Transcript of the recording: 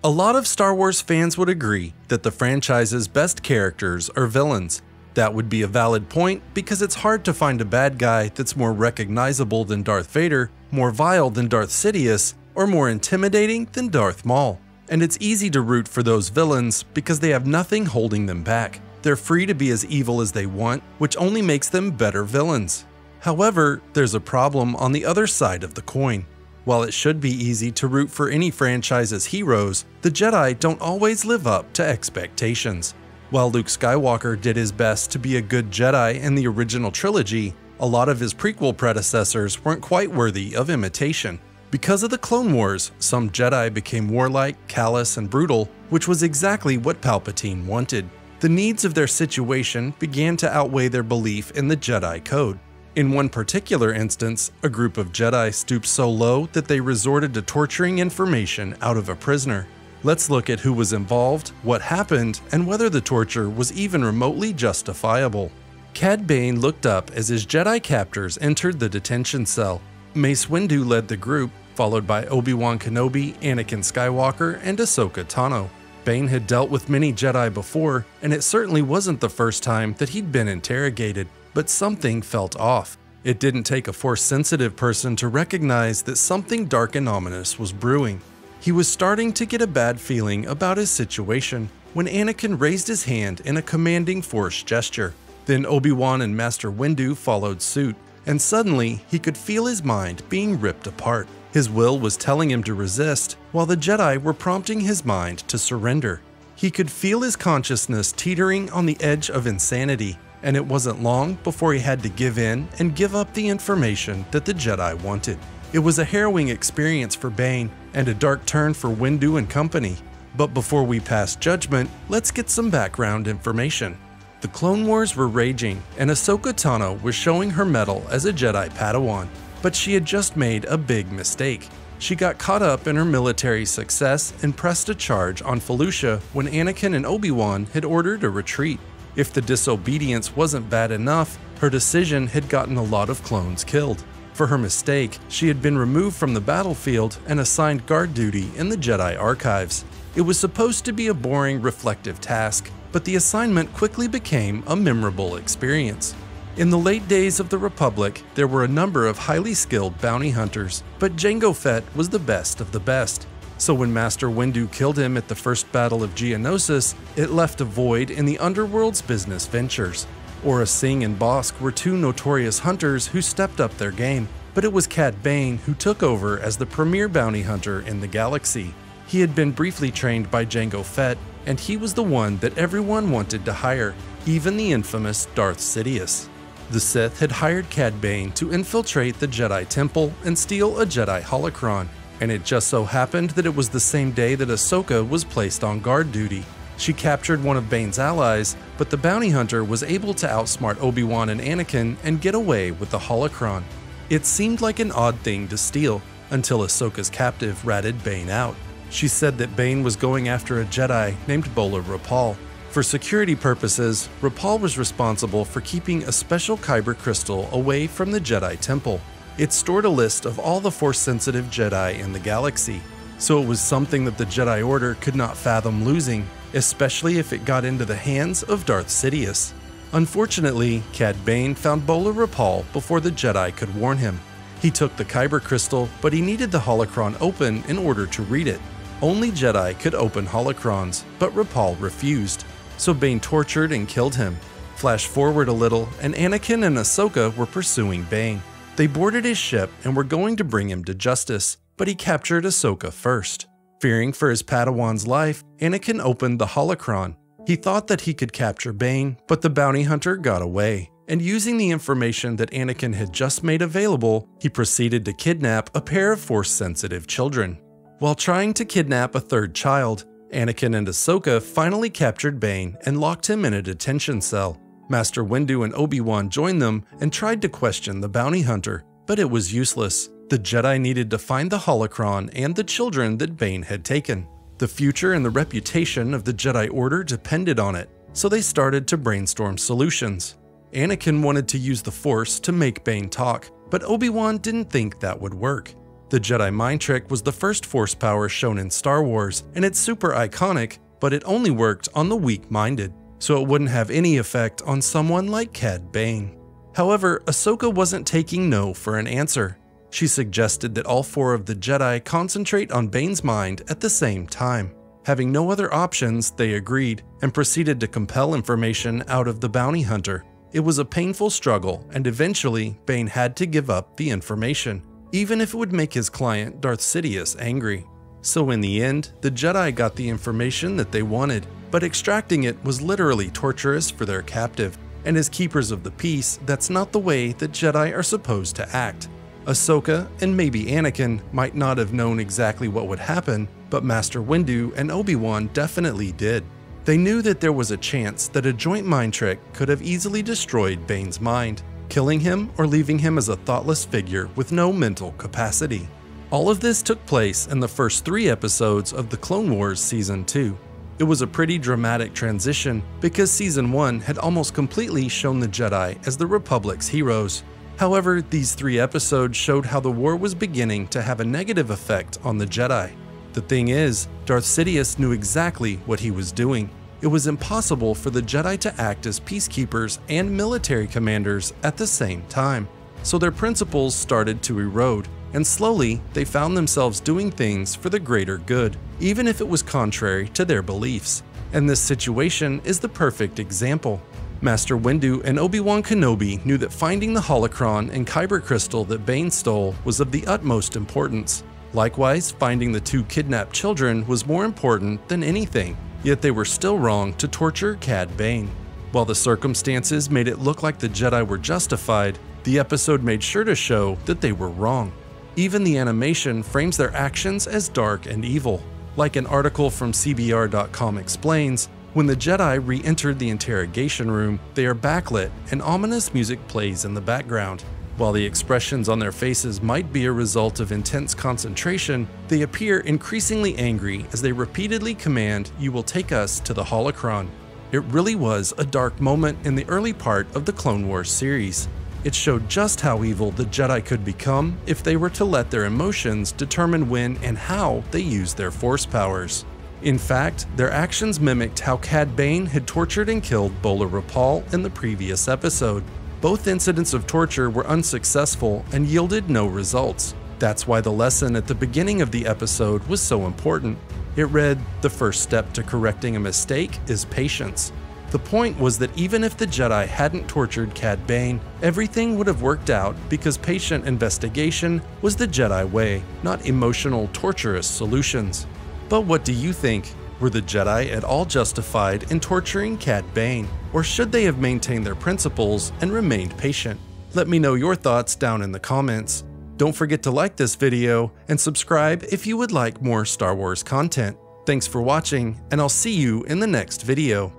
A lot of Star Wars fans would agree that the franchise's best characters are villains. That would be a valid point because it's hard to find a bad guy that's more recognizable than Darth Vader, more vile than Darth Sidious, or more intimidating than Darth Maul. And it's easy to root for those villains because they have nothing holding them back. They're free to be as evil as they want, which only makes them better villains. However, there's a problem on the other side of the coin. While it should be easy to root for any franchise's heroes, the Jedi don't always live up to expectations. While Luke Skywalker did his best to be a good Jedi in the original trilogy, a lot of his prequel predecessors weren't quite worthy of imitation. Because of the Clone Wars, some Jedi became warlike, callous, and brutal, which was exactly what Palpatine wanted. The needs of their situation began to outweigh their belief in the Jedi Code. In one particular instance, a group of Jedi stooped so low that they resorted to torturing information out of a prisoner. Let's look at who was involved, what happened, and whether the torture was even remotely justifiable. Cad Bane looked up as his Jedi captors entered the detention cell. Mace Windu led the group, followed by Obi-Wan Kenobi, Anakin Skywalker, and Ahsoka Tano. Bane had dealt with many Jedi before, and it certainly wasn't the first time that he'd been interrogated. But something felt off. It didn't take a Force-sensitive person to recognize that something dark and ominous was brewing. He was starting to get a bad feeling about his situation when Anakin raised his hand in a commanding Force gesture. Then Obi-Wan and Master Windu followed suit, and suddenly he could feel his mind being ripped apart. His will was telling him to resist, while the Jedi were prompting his mind to surrender. He could feel his consciousness teetering on the edge of insanity. And it wasn't long before he had to give in and give up the information that the Jedi wanted. It was a harrowing experience for Bane and a dark turn for Windu and company. But before we pass judgment, let's get some background information. The Clone Wars were raging, and Ahsoka Tano was showing her mettle as a Jedi Padawan. But she had just made a big mistake. She got caught up in her military success and pressed a charge on Felucia when Anakin and Obi-Wan had ordered a retreat. If the disobedience wasn't bad enough, her decision had gotten a lot of clones killed. For her mistake, she had been removed from the battlefield and assigned guard duty in the Jedi archives. It was supposed to be a boring, reflective task, but the assignment quickly became a memorable experience. In the late days of the Republic, there were a number of highly skilled bounty hunters, but Jango Fett was the best of the best. So when Master Windu killed him at the First Battle of Geonosis, it left a void in the underworld's business ventures. Aurra Sing and Bossk were two notorious hunters who stepped up their game, but it was Cad Bane who took over as the premier bounty hunter in the galaxy. He had been briefly trained by Jango Fett, and he was the one that everyone wanted to hire, even the infamous Darth Sidious. The Sith had hired Cad Bane to infiltrate the Jedi Temple and steal a Jedi holocron. And it just so happened that it was the same day that Ahsoka was placed on guard duty. She captured one of Bane's allies, but the bounty hunter was able to outsmart Obi-Wan and Anakin and get away with the holocron. It seemed like an odd thing to steal, until Ahsoka's captive ratted Bane out. She said that Bane was going after a Jedi named Bola Rapal. For security purposes, Rapal was responsible for keeping a special Kyber crystal away from the Jedi Temple. It stored a list of all the Force-sensitive Jedi in the galaxy, so it was something that the Jedi Order could not fathom losing, especially if it got into the hands of Darth Sidious. Unfortunately, Cad Bane found Bola Rapal before the Jedi could warn him. He took the Kyber crystal, but he needed the holocron open in order to read it. Only Jedi could open holocrons, but Rapal refused, so Bane tortured and killed him. Flash forward a little, and Anakin and Ahsoka were pursuing Bane. They boarded his ship and were going to bring him to justice, but he captured Ahsoka first. Fearing for his Padawan's life, Anakin opened the holocron. He thought that he could capture Bane, but the bounty hunter got away, and using the information that Anakin had just made available, he proceeded to kidnap a pair of Force-sensitive children. While trying to kidnap a third child, Anakin and Ahsoka finally captured Bane and locked him in a detention cell. Master Windu and Obi-Wan joined them and tried to question the bounty hunter, but it was useless. The Jedi needed to find the holocron and the children that Bane had taken. The future and the reputation of the Jedi Order depended on it, so they started to brainstorm solutions. Anakin wanted to use the Force to make Bane talk, but Obi-Wan didn't think that would work. The Jedi mind trick was the first Force power shown in Star Wars, and it's super iconic, but it only worked on the weak-minded, so it wouldn't have any effect on someone like Cad Bane. However, Ahsoka wasn't taking no for an answer. She suggested that all 4 of the Jedi concentrate on Bane's mind at the same time. Having no other options, they agreed, and proceeded to compel information out of the bounty hunter. It was a painful struggle, and eventually, Bane had to give up the information, even if it would make his client Darth Sidious angry. So in the end, the Jedi got the information that they wanted, but extracting it was literally torturous for their captive, and as keepers of the peace, that's not the way that Jedi are supposed to act. Ahsoka, and maybe Anakin, might not have known exactly what would happen, but Master Windu and Obi-Wan definitely did. They knew that there was a chance that a joint mind trick could have easily destroyed Bane's mind, killing him or leaving him as a thoughtless figure with no mental capacity. All of this took place in the first 3 episodes of The Clone Wars Season 2. It was a pretty dramatic transition because Season 1 had almost completely shown the Jedi as the Republic's heroes. However, these 3 episodes showed how the war was beginning to have a negative effect on the Jedi. The thing is, Darth Sidious knew exactly what he was doing. It was impossible for the Jedi to act as peacekeepers and military commanders at the same time, so their principles started to erode, and slowly they found themselves doing things for the greater good, even if it was contrary to their beliefs. And this situation is the perfect example. Master Windu and Obi-Wan Kenobi knew that finding the holocron and kyber crystal that Bane stole was of the utmost importance. Likewise, finding the 2 kidnapped children was more important than anything, yet they were still wrong to torture Cad Bane. While the circumstances made it look like the Jedi were justified, the episode made sure to show that they were wrong. Even the animation frames their actions as dark and evil. Like an article from CBR.com explains, when the Jedi re-entered the interrogation room, they are backlit and ominous music plays in the background. While the expressions on their faces might be a result of intense concentration, they appear increasingly angry as they repeatedly command, "You will take us to the holocron." It really was a dark moment in the early part of the Clone Wars series. It showed just how evil the Jedi could become if they were to let their emotions determine when and how they used their Force powers. In fact, their actions mimicked how Cad Bane had tortured and killed Bola Rapal in the previous episode. Both incidents of torture were unsuccessful and yielded no results. That's why the lesson at the beginning of the episode was so important. It read, "The first step to correcting a mistake is patience." The point was that even if the Jedi hadn't tortured Cad Bane, everything would have worked out because patient investigation was the Jedi way, not emotional, torturous solutions. But what do you think? Were the Jedi at all justified in torturing Cad Bane, or should they have maintained their principles and remained patient? Let me know your thoughts down in the comments. Don't forget to like this video and subscribe if you would like more Star Wars content. Thanks for watching, and I'll see you in the next video.